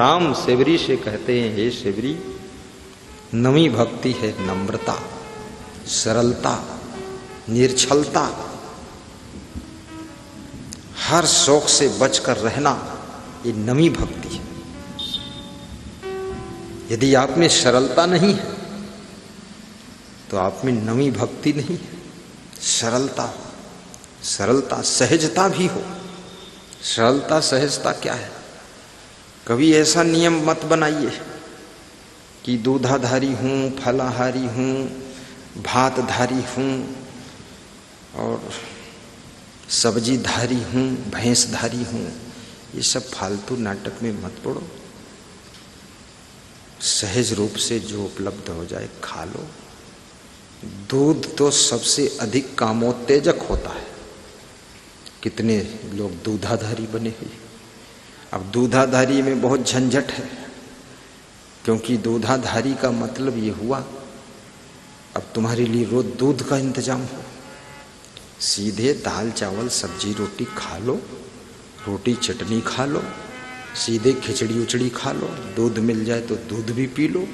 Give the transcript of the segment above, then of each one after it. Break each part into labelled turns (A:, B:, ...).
A: राम सेवरी से कहते हैं, हे सेवरी, नवी भक्ति है नम्रता, सरलता, निर्छलता, हर शौक से बचकर रहना, ये नवी भक्ति है। यदि आप में सरलता नहीं है तो आप में नवी भक्ति नहीं है। सरलता, सरलता, सहजता भी हो। सरलता सहजता क्या है? कभी ऐसा नियम मत बनाइए कि दूधाधारी हूं, फलाहारी हूं, भातधारी हूं और सब्जीधारी हूं, भैंसधारी हूं। ये सब फालतू नाटक में मत पड़ो। सहज रूप से जो उपलब्ध हो जाए खा लो। दूध तो सबसे अधिक कामोत्तेजक होता है। कितने लोग दूधाधारी बने हुए। अब दूधाधारी में बहुत झंझट है, क्योंकि दूधाधारी का मतलब ये हुआ अब तुम्हारे लिए रोज दूध का इंतजाम हो। सीधे दाल चावल सब्जी रोटी खा लो, रोटी चटनी खा लो, सीधे खिचड़ी उचड़ी खा लो, दूध मिल जाए तो दूध भी पी लो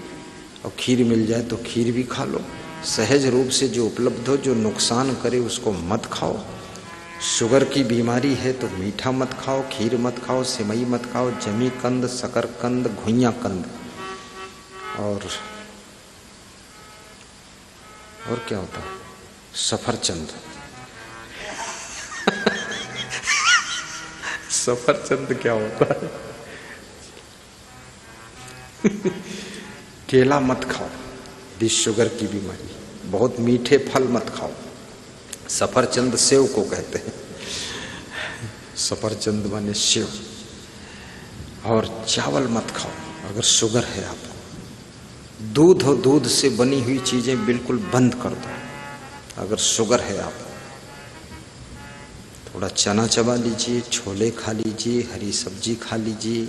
A: और खीर मिल जाए तो खीर भी खा लो। सहज रूप से जो उपलब्ध हो, जो नुकसान करे उसको मत खाओ। शुगर की बीमारी है तो मीठा मत खाओ, खीर मत खाओ, सिमई मत खाओ, जमी कंद, शकरकंद, घुइयां कंद और क्या होता है, सफरचंद। सफरचंद क्या होता है? केला मत खाओ, यदि शुगर की बीमारी। बहुत मीठे फल मत खाओ। सफरचंद सेव को कहते हैं। सफरचंद माने सेव। और चावल मत खाओ अगर शुगर है आपको। दूध और दूध से बनी हुई चीजें बिल्कुल बंद कर दो अगर शुगर है आपको। थोड़ा चना चबा लीजिए, छोले खा लीजिए, हरी सब्जी खा लीजिए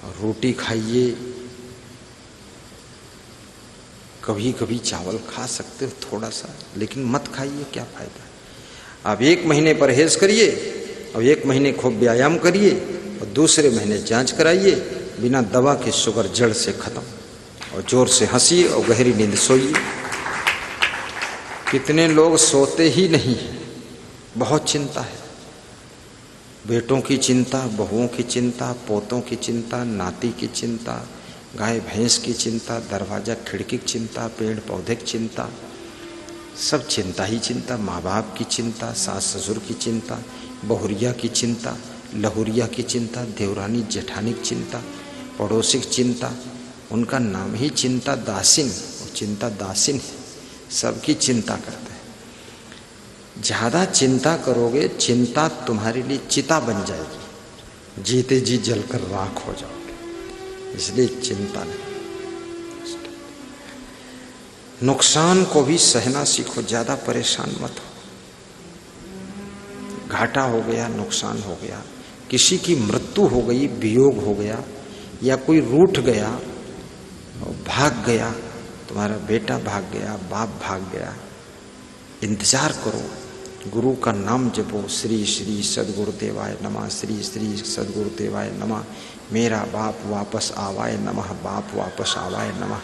A: और रोटी खाइए। कभी कभी चावल खा सकते हो थोड़ा सा, लेकिन मत खाइए, क्या फायदा। आप 1 महीने परहेज करिए और 1 महीने खूब व्यायाम करिए और दूसरे महीने जांच कराइए। बिना दवा के शुगर जड़ से खत्म। और जोर से हंसिए और गहरी नींद सोइए। कितने लोग सोते ही नहीं हैं, बहुत चिंता है। बेटों की चिंता, बहुओं की चिंता, पोतों की चिंता, नाती की चिंता, गाय भैंस की चिंता, दरवाजा खिड़की की चिंता, पेड़ पौधे की चिंता, सब चिंता ही चिंता। माँ बाप की चिंता, सास ससुर की चिंता, बहुरिया की चिंता, लहुरिया की चिंता, देवरानी जेठानी की चिंता, पड़ोसी की चिंता। उनका नाम ही चिंता दासिन, और चिंता दासिन है, सबकी चिंता करते हैं। ज़्यादा चिंता करोगे, चिंता तुम्हारे लिए चिता बन जाएगी, जीते जी जलकर राख हो जाओगे। इसलिए चिंता नहीं। नुकसान को भी सहना सीखो, ज़्यादा परेशान मत हो। घाटा हो गया, नुकसान हो गया, किसी की मृत्यु हो गई, वियोग हो गया, या कोई रूठ गया और भाग गया, तुम्हारा बेटा भाग गया, बाप भाग गया, इंतजार करो। गुरु का नाम जपो, श्री श्री सद्गुरुदेवाय नमः, श्री श्री सद्गुरुदेवाय नमः, मेरा बाप वापस आवाए नमः, बाप वापस आवाए नमः।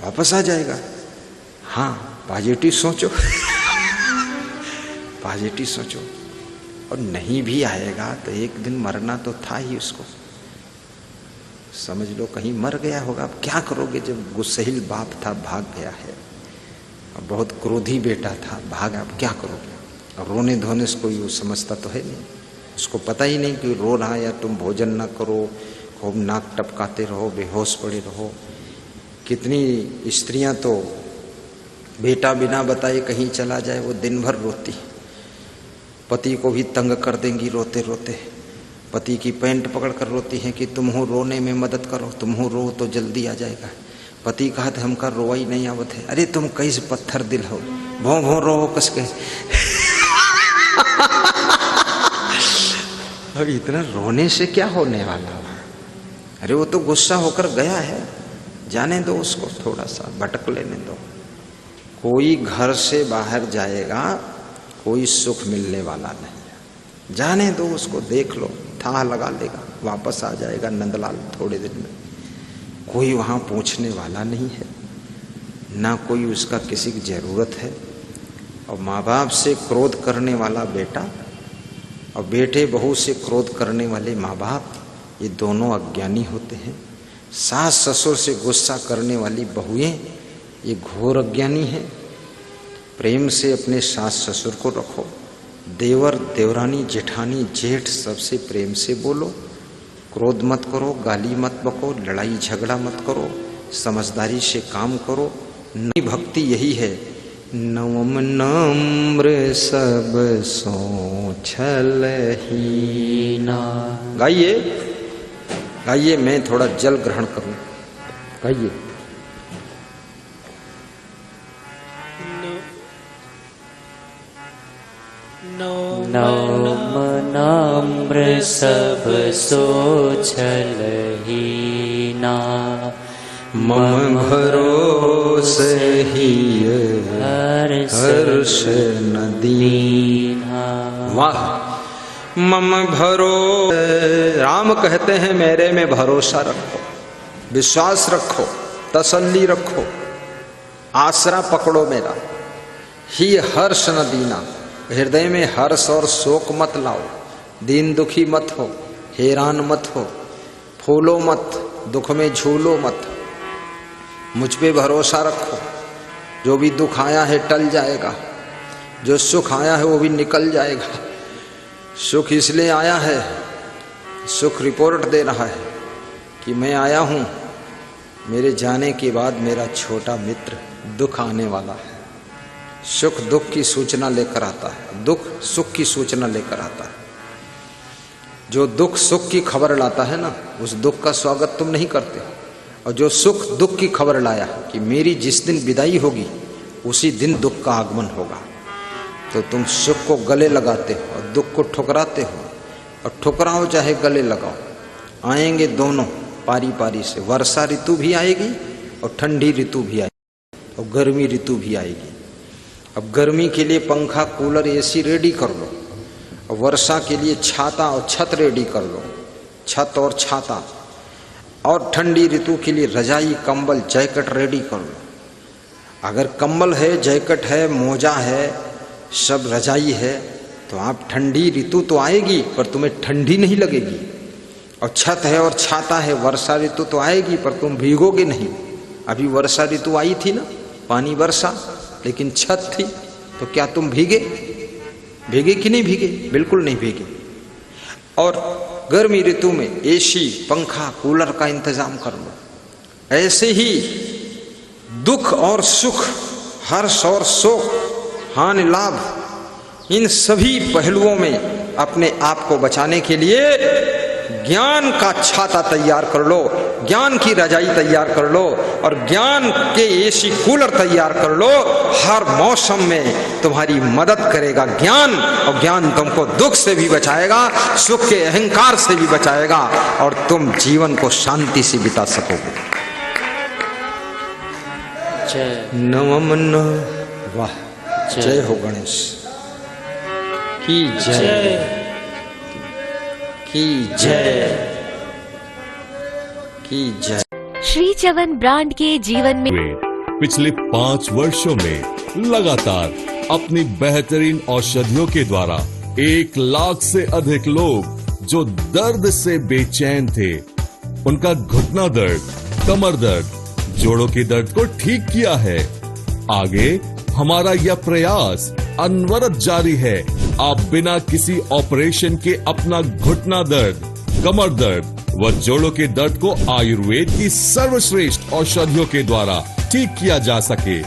A: वापस आ जाएगा। हाँ, पॉजिटिव सोचो। पॉजिटिव सोचो। और नहीं भी आएगा तो एक दिन मरना तो था ही उसको। समझ लो कहीं मर गया होगा। अब क्या करोगे जब गुस्सैल बाप था, भाग गया है, और बहुत क्रोधी बेटा था, भाग, अब क्या करोगे। और रोने धोने से कोई वो समझता तो है नहीं, उसको पता ही नहीं कि रो रहा, या तुम भोजन ना करो, खूब नाक टपकाते रहो, बेहोश पड़े रहो। कितनी स्त्रियां तो बेटा बिना बताए कहीं चला जाए वो दिन भर रोती, पति को भी तंग कर देंगी रोते रोते। पति की पैंट पकड़ कर रोती हैं कि तुम हो रोने में मदद करो, तुम हो रो तो जल्दी आ जाएगा। पति कहा था हमका रोवा ही नहीं आवत है। अरे तुम कैसे पत्थर दिल हो, भों भों रो कस के। अब इतना रोने से क्या होने वाला। अरे वो तो गुस्सा होकर गया है, जाने दो उसको, थोड़ा सा भटक लेने दो। कोई घर से बाहर जाएगा, कोई सुख मिलने वाला नहीं, जाने दो उसको, देख लो, था लगा लेगा। वापस आ जाएगा नंदलाल थोड़े दिन में। कोई वहाँ पूछने वाला नहीं है, ना कोई उसका किसी की जरूरत है। और माँ बाप से क्रोध करने वाला बेटा और बेटे बहू से क्रोध करने वाले माँ बाप, ये दोनों अज्ञानी होते हैं। सास ससुर से गुस्सा करने वाली बहुएं, ये घोर अज्ञानी है। प्रेम से अपने सास ससुर को रखो, देवर देवरानी जेठानी जेठ सबसे प्रेम से बोलो, क्रोध मत करो, गाली मत बको, लड़ाई झगड़ा मत करो, समझदारी से काम करो। नई भक्ति यही है, नवम नम्र सब सो छलहीना। गाइए गाइए, मैं थोड़ा जल ग्रहण करूं। गाइए।
B: नवम नम्र सब सो छलहीना,
A: मम भरोसे ही हर्ष न दीना। वाह, मम भरोसे। राम कहते हैं मेरे में भरोसा रखो, विश्वास रखो, तसल्ली रखो, आसरा पकड़ो मेरा। ही हर्ष न दीना, हृदय में हर्ष और शोक मत लाओ, दीन दुखी मत हो, हैरान मत हो, फूलो मत, दुख में झूलो मत। मुझ पे भरोसा रखो, जो भी दुख आया है टल जाएगा, जो सुख आया है वो भी निकल जाएगा। सुख इसलिए आया है, सुख रिपोर्ट दे रहा है कि मैं आया हूं, मेरे जाने के बाद मेरा छोटा मित्र दुख आने वाला है। सुख दुख की सूचना लेकर आता है, दुख सुख की सूचना लेकर आता है। जो दुख सुख की खबर लाता है ना, उस दुख का स्वागत तुम नहीं करते। और जो सुख दुख की खबर लाया कि मेरी जिस दिन विदाई होगी उसी दिन दुख का आगमन होगा, तो तुम सुख को गले लगाते हो और दुख को ठुकराते हो। और ठुकराओ चाहे गले लगाओ, आएंगे दोनों पारी पारी से। वर्षा ऋतु भी आएगी और ठंडी ऋतु भी आएगी और गर्मी ऋतु भी आएगी। अब गर्मी के लिए पंखा कूलर एसी रेडी कर लो, और वर्षा के लिए छाता और छत रेडी कर लो, छत और छाता। और ठंडी ऋतु के लिए रजाई कंबल जैकेट रेडी कर लो। अगर कंबल है, जैकेट है, मोजा है, सब रजाई है, तो आप ठंडी ऋतु तो आएगी पर तुम्हें ठंडी नहीं लगेगी। और छत है और छाता है, वर्षा ऋतु तो आएगी पर तुम भीगोगे नहीं। अभी वर्षा ऋतु आई थी ना, पानी वर्षा, लेकिन छत थी, तो क्या तुम भीगे? भीगे कि नहीं भीगे? बिल्कुल नहीं भीगे। और गर्मी ऋतु में एसी पंखा कूलर का इंतजाम कर लो। ऐसे ही दुख और सुख, हर्ष और शोक, हानि लाभ, इन सभी पहलुओं में अपने आप को बचाने के लिए ज्ञान का छाता तैयार कर लो, ज्ञान की रजाई तैयार कर लो, और ज्ञान के एसी कूलर तैयार कर लो। हर मौसम में तुम्हारी मदद करेगा ज्ञान, और ज्ञान तुमको दुख से भी बचाएगा, सुख के अहंकार से भी बचाएगा, और तुम जीवन को शांति से बिता सकोगे। नवम न। वाह, जय हो गणेश की जय, की जय, की जय।
C: श्री च्यवन ब्रांड के जीवन में
D: पिछले 5 वर्षों में लगातार अपनी बेहतरीन औषधियों के द्वारा 1 लाख से अधिक लोग जो दर्द से बेचैन थे, उनका घुटना दर्द, कमर दर्द, जोड़ों के दर्द को ठीक किया है। आगे हमारा यह प्रयास अनवरत जारी है। आप बिना किसी ऑपरेशन के अपना घुटना दर्द, कमर दर्द व जोड़ों के दर्द को आयुर्वेद की सर्वश्रेष्ठ औषधियों के द्वारा ठीक किया जा सके।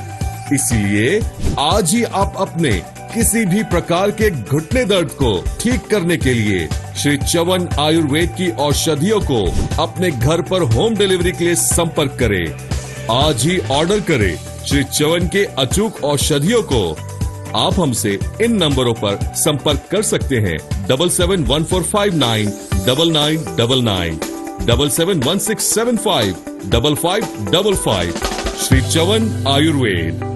D: इसलिए आज ही आप अपने किसी भी प्रकार के घुटने दर्द को ठीक करने के लिए श्री च्यवन आयुर्वेद की औषधियों को अपने घर पर होम डिलीवरी के लिए संपर्क करें। आज ही ऑर्डर करें श्री च्यवन के अचूक औषधियों को। आप हमसे इन नंबरों पर संपर्क कर सकते हैं 771459 9999, 771675 5555। श्री च्यवन आयुर्वेद।